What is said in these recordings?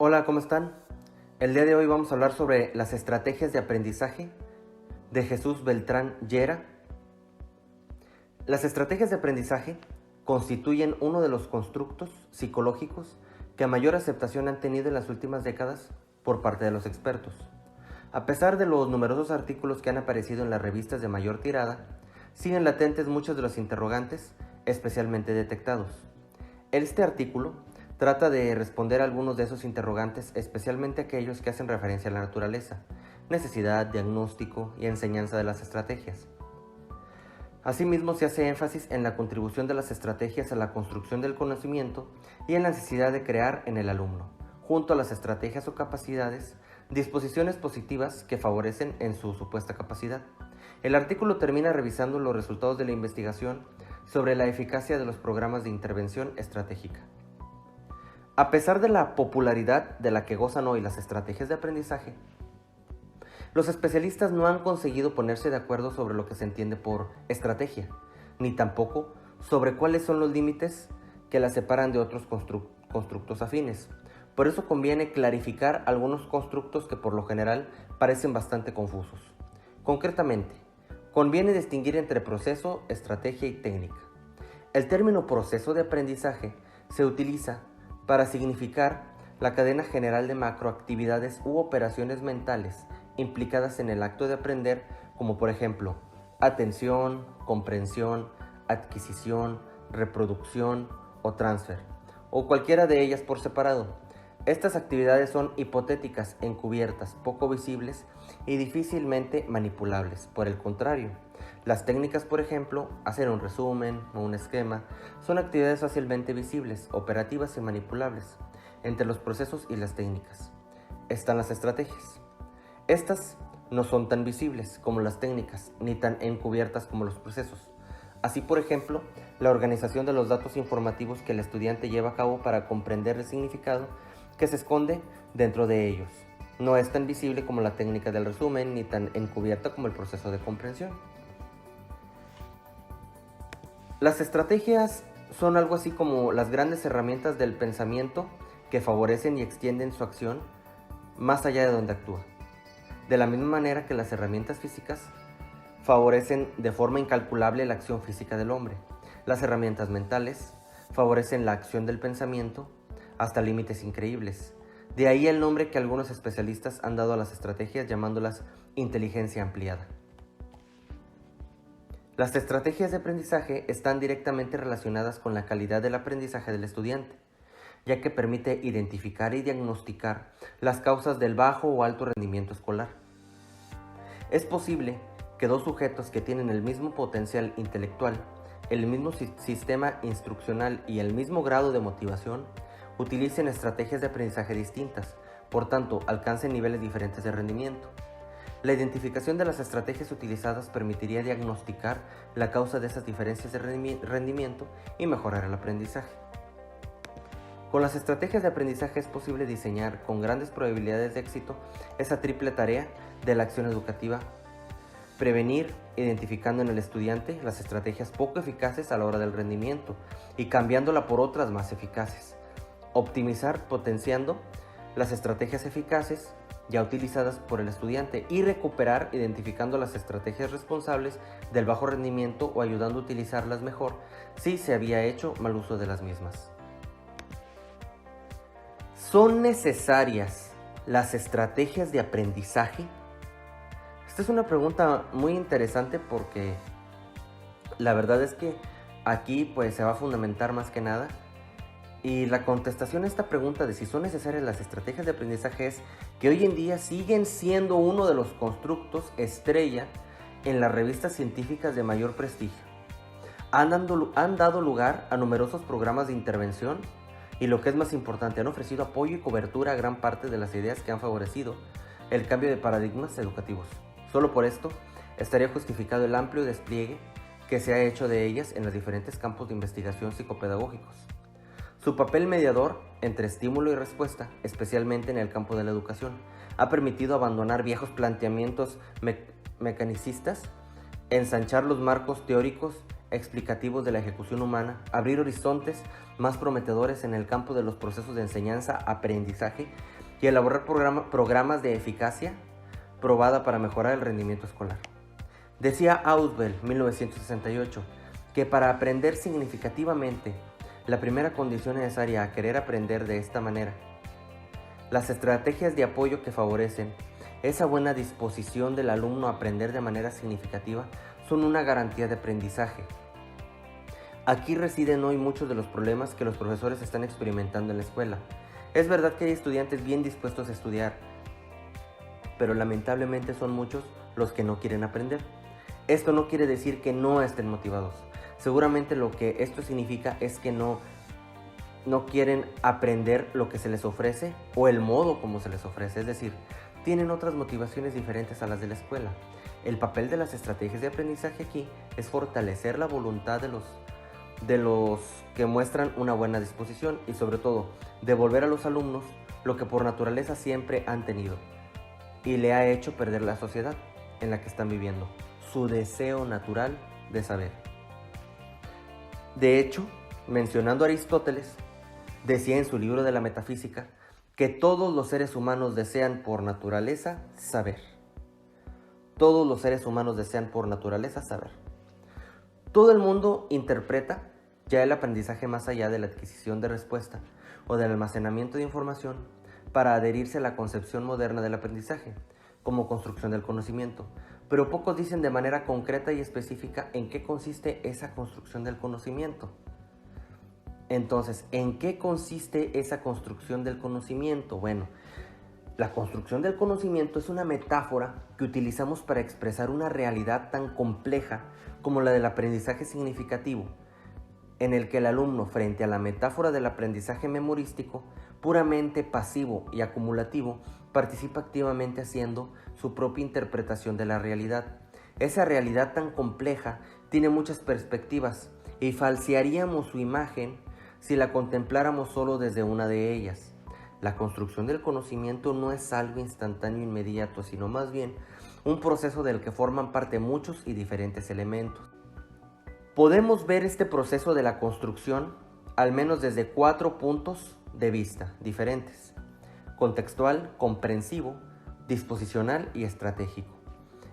Hola, ¿cómo están? El día de hoy vamos a hablar sobre las estrategias de aprendizaje de Jesús Beltrán Llera. Las estrategias de aprendizaje constituyen uno de los constructos psicológicos que mayor aceptación han tenido en las últimas décadas por parte de los expertos. A pesar de los numerosos artículos que han aparecido en las revistas de mayor tirada, siguen latentes muchos de los interrogantes especialmente detectados. Este artículo trata de responder a algunos de esos interrogantes, especialmente aquellos que hacen referencia a la naturaleza, necesidad, diagnóstico y enseñanza de las estrategias. Asimismo, se hace énfasis en la contribución de las estrategias a la construcción del conocimiento y en la necesidad de crear en el alumno, junto a las estrategias o capacidades, disposiciones positivas que favorecen en su supuesta capacidad. El artículo termina revisando los resultados de la investigación sobre la eficacia de los programas de intervención estratégica. A pesar de la popularidad de la que gozan hoy las estrategias de aprendizaje, los especialistas no han conseguido ponerse de acuerdo sobre lo que se entiende por estrategia, ni tampoco sobre cuáles son los límites que la separan de otros constructos afines. Por eso conviene clarificar algunos constructos que por lo general parecen bastante confusos. Concretamente, conviene distinguir entre proceso, estrategia y técnica. El término proceso de aprendizaje se utiliza para significar la cadena general de macroactividades u operaciones mentales implicadas en el acto de aprender, como por ejemplo, atención, comprensión, adquisición, reproducción o transfer, o cualquiera de ellas por separado. Estas actividades son hipotéticas, encubiertas, poco visibles y difícilmente manipulables. Por el contrario, las técnicas, por ejemplo, hacer un resumen o un esquema, son actividades fácilmente visibles, operativas y manipulables. Entre los procesos y las técnicas están las estrategias. Estas no son tan visibles como las técnicas, ni tan encubiertas como los procesos. Así, por ejemplo, la organización de los datos informativos que el estudiante lleva a cabo para comprender el significado que se esconde dentro de ellos no es tan visible como la técnica del resumen, ni tan encubierta como el proceso de comprensión. Las estrategias son algo así como las grandes herramientas del pensamiento que favorecen y extienden su acción más allá de donde actúa. De la misma manera que las herramientas físicas favorecen de forma incalculable la acción física del hombre, las herramientas mentales favorecen la acción del pensamiento hasta límites increíbles. De ahí el nombre que algunos especialistas han dado a las estrategias, llamándolas inteligencia ampliada. Las estrategias de aprendizaje están directamente relacionadas con la calidad del aprendizaje del estudiante, ya que permite identificar y diagnosticar las causas del bajo o alto rendimiento escolar. Es posible que dos sujetos que tienen el mismo potencial intelectual, el mismo sistema instruccional y el mismo grado de motivación, utilicen estrategias de aprendizaje distintas, por tanto, alcancen niveles diferentes de rendimiento. La identificación de las estrategias utilizadas permitiría diagnosticar la causa de esas diferencias de rendimiento y mejorar el aprendizaje. Con las estrategias de aprendizaje es posible diseñar con grandes probabilidades de éxito esa triple tarea de la acción educativa: prevenir, identificando en el estudiante las estrategias poco eficaces a la hora del rendimiento y cambiándola por otras más eficaces; optimizar, potenciando las estrategias eficaces ya utilizadas por el estudiante, y recuperar, identificando las estrategias responsables del bajo rendimiento o ayudando a utilizarlas mejor si se había hecho mal uso de las mismas. ¿Son necesarias las estrategias de aprendizaje? Esta es una pregunta muy interesante porque la verdad es que aquí pues se va a fundamentar más que nada. Y la contestación a esta pregunta de si son necesarias las estrategias de aprendizaje es que hoy en día siguen siendo uno de los constructos estrella en las revistas científicas de mayor prestigio. Han dado lugar a numerosos programas de intervención y, lo que es más importante, han ofrecido apoyo y cobertura a gran parte de las ideas que han favorecido el cambio de paradigmas educativos. Solo por esto estaría justificado el amplio despliegue que se ha hecho de ellas en los diferentes campos de investigación psicopedagógicos. Su papel mediador entre estímulo y respuesta, especialmente en el campo de la educación, ha permitido abandonar viejos planteamientos mecanicistas, ensanchar los marcos teóricos explicativos de la ejecución humana, abrir horizontes más prometedores en el campo de los procesos de enseñanza-aprendizaje y elaborar programas de eficacia probada para mejorar el rendimiento escolar. Decía Ausubel, 1968, que para aprender significativamente, la primera condición necesaria a querer aprender de esta manera, las estrategias de apoyo que favorecen esa buena disposición del alumno a aprender de manera significativa son una garantía de aprendizaje. Aquí residen hoy muchos de los problemas que los profesores están experimentando en la escuela. Es verdad que hay estudiantes bien dispuestos a estudiar, pero lamentablemente son muchos los que no quieren aprender. Esto no quiere decir que no estén motivados. Seguramente lo que esto significa es que no quieren aprender lo que se les ofrece o el modo como se les ofrece. Es decir, tienen otras motivaciones diferentes a las de la escuela. El papel de las estrategias de aprendizaje aquí es fortalecer la voluntad de los que muestran una buena disposición y sobre todo devolver a los alumnos lo que por naturaleza siempre han tenido y le ha hecho perder la sociedad en la que están viviendo, su deseo natural de saber. De hecho, mencionando a Aristóteles, decía en su libro de la Metafísica que todos los seres humanos desean por naturaleza saber. Todos los seres humanos desean por naturaleza saber. Todo el mundo interpreta ya el aprendizaje más allá de la adquisición de respuesta o del almacenamiento de información para adherirse a la concepción moderna del aprendizaje como construcción del conocimiento, pero pocos dicen de manera concreta y específica en qué consiste esa construcción del conocimiento. Entonces, ¿en qué consiste esa construcción del conocimiento? Bueno, la construcción del conocimiento es una metáfora que utilizamos para expresar una realidad tan compleja como la del aprendizaje significativo, en el que el alumno, frente a la metáfora del aprendizaje memorístico, puramente pasivo y acumulativo, participa activamente haciendo su propia interpretación de la realidad. Esa realidad tan compleja tiene muchas perspectivas y falsearíamos su imagen si la contempláramos solo desde una de ellas. La construcción del conocimiento no es algo instantáneo e inmediato, sino más bien un proceso del que forman parte muchos y diferentes elementos. Podemos ver este proceso de la construcción al menos desde 4 puntos de vista diferentes: contextual, comprensivo, disposicional y estratégico.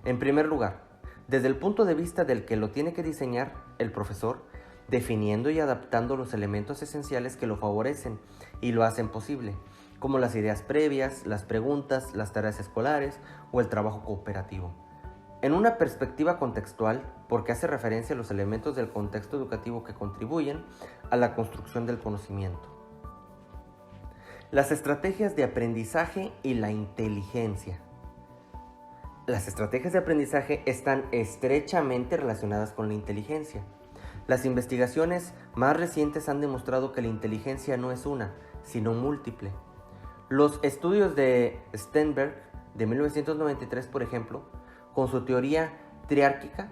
En primer lugar, desde el punto de vista del que lo tiene que diseñar, el profesor, definiendo y adaptando los elementos esenciales que lo favorecen y lo hacen posible, como las ideas previas, las preguntas, las tareas escolares o el trabajo cooperativo. En una perspectiva contextual, porque hace referencia a los elementos del contexto educativo que contribuyen a la construcción del conocimiento. Las estrategias de aprendizaje y la inteligencia. Las estrategias de aprendizaje están estrechamente relacionadas con la inteligencia. Las investigaciones más recientes han demostrado que la inteligencia no es una, sino múltiple. Los estudios de Sternberg de 1993, por ejemplo, con su teoría triárquica,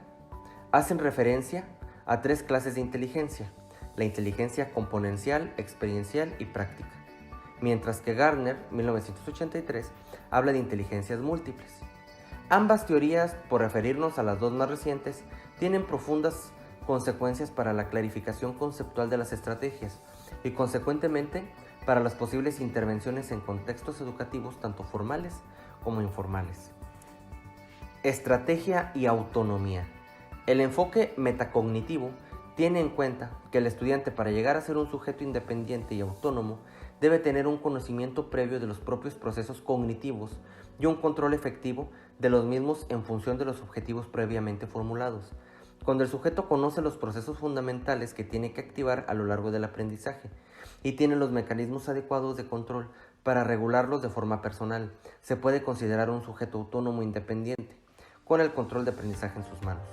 hacen referencia a 3 clases de inteligencia: la inteligencia componencial, experiencial y práctica, mientras que Gardner, 1983, habla de inteligencias múltiples. Ambas teorías, por referirnos a las 2 más recientes, tienen profundas consecuencias para la clarificación conceptual de las estrategias y, consecuentemente, para las posibles intervenciones en contextos educativos tanto formales como informales. Estrategia y autonomía. El enfoque metacognitivo tiene en cuenta que el estudiante, para llegar a ser un sujeto independiente y autónomo, debe tener un conocimiento previo de los propios procesos cognitivos y un control efectivo de los mismos en función de los objetivos previamente formulados. Cuando el sujeto conoce los procesos fundamentales que tiene que activar a lo largo del aprendizaje y tiene los mecanismos adecuados de control para regularlos de forma personal, se puede considerar un sujeto autónomo e independiente, con el control de aprendizaje en sus manos.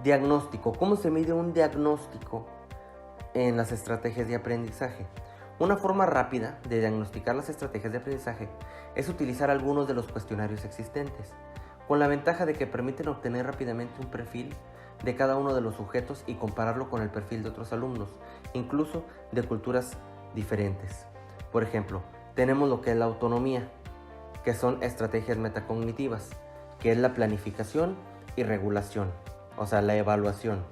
Diagnóstico. ¿Cómo se mide un diagnóstico en las estrategias de aprendizaje? Una forma rápida de diagnosticar las estrategias de aprendizaje es utilizar algunos de los cuestionarios existentes, con la ventaja de que permiten obtener rápidamente un perfil de cada uno de los sujetos y compararlo con el perfil de otros alumnos, incluso de culturas diferentes. Por ejemplo, tenemos lo que es la autonomía, que son estrategias metacognitivas, que es la planificación y regulación. o sea, la evaluación.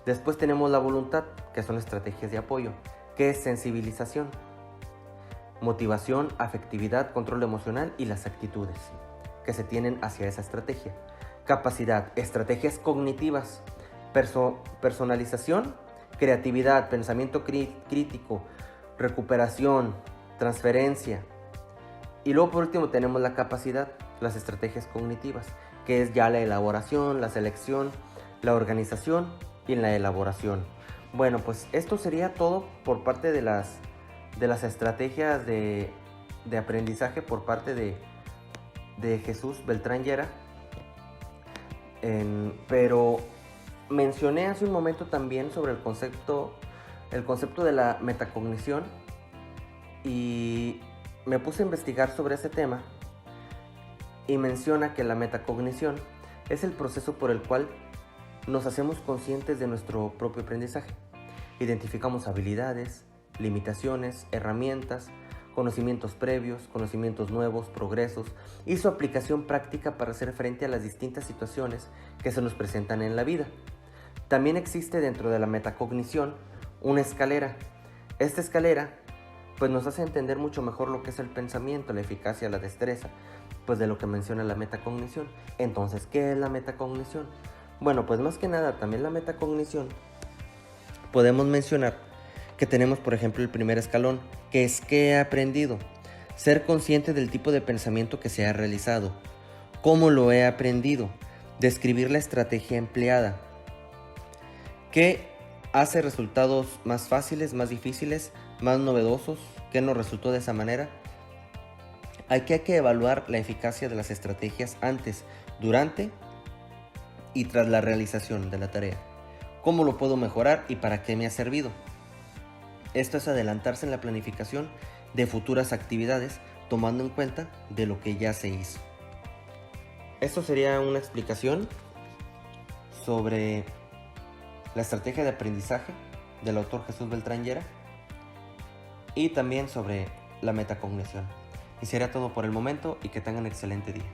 Después tenemos la voluntad, que son estrategias de apoyo, que es sensibilización, motivación, afectividad, control emocional y las actitudes que se tienen hacia esa estrategia. Capacidad, estrategias cognitivas, personalización, creatividad, pensamiento crítico, recuperación, transferencia. Y luego por último tenemos la capacidad, las estrategias cognitivas, que es ya la elaboración, la selección, la organización y la elaboración. Bueno, pues esto sería todo por parte de las estrategias de aprendizaje por parte de Jesús Beltrán Llera. Pero mencioné hace un momento también sobre el concepto de la metacognición y me puse a investigar sobre ese tema y menciona que la metacognición es el proceso por el cual nos hacemos conscientes de nuestro propio aprendizaje. Identificamos habilidades, limitaciones, herramientas, conocimientos previos, conocimientos nuevos, progresos y su aplicación práctica para hacer frente a las distintas situaciones que se nos presentan en la vida. También existe dentro de la metacognición una escalera. Esta escalera pues nos hace entender mucho mejor lo que es el pensamiento, la eficacia, la destreza, pues de lo que menciona la metacognición. Entonces, ¿qué es la metacognición? Bueno, pues más que nada también la metacognición podemos mencionar que tenemos, por ejemplo, el primer escalón, que es ¿qué he aprendido? Ser consciente del tipo de pensamiento que se ha realizado. ¿Cómo lo he aprendido? Describir la estrategia empleada. ¿Qué hace resultados más fáciles, más difíciles, más novedosos? ¿Qué nos resultó de esa manera? Aquí hay que evaluar la eficacia de las estrategias antes, durante y tras la realización de la tarea. ¿Cómo lo puedo mejorar y para qué me ha servido? Esto es adelantarse en la planificación de futuras actividades tomando en cuenta de lo que ya se hizo. Esto sería una explicación sobre la estrategia de aprendizaje del autor Jesús Beltrán Llera y también sobre la metacognición. Y sería todo por el momento y que tengan un excelente día.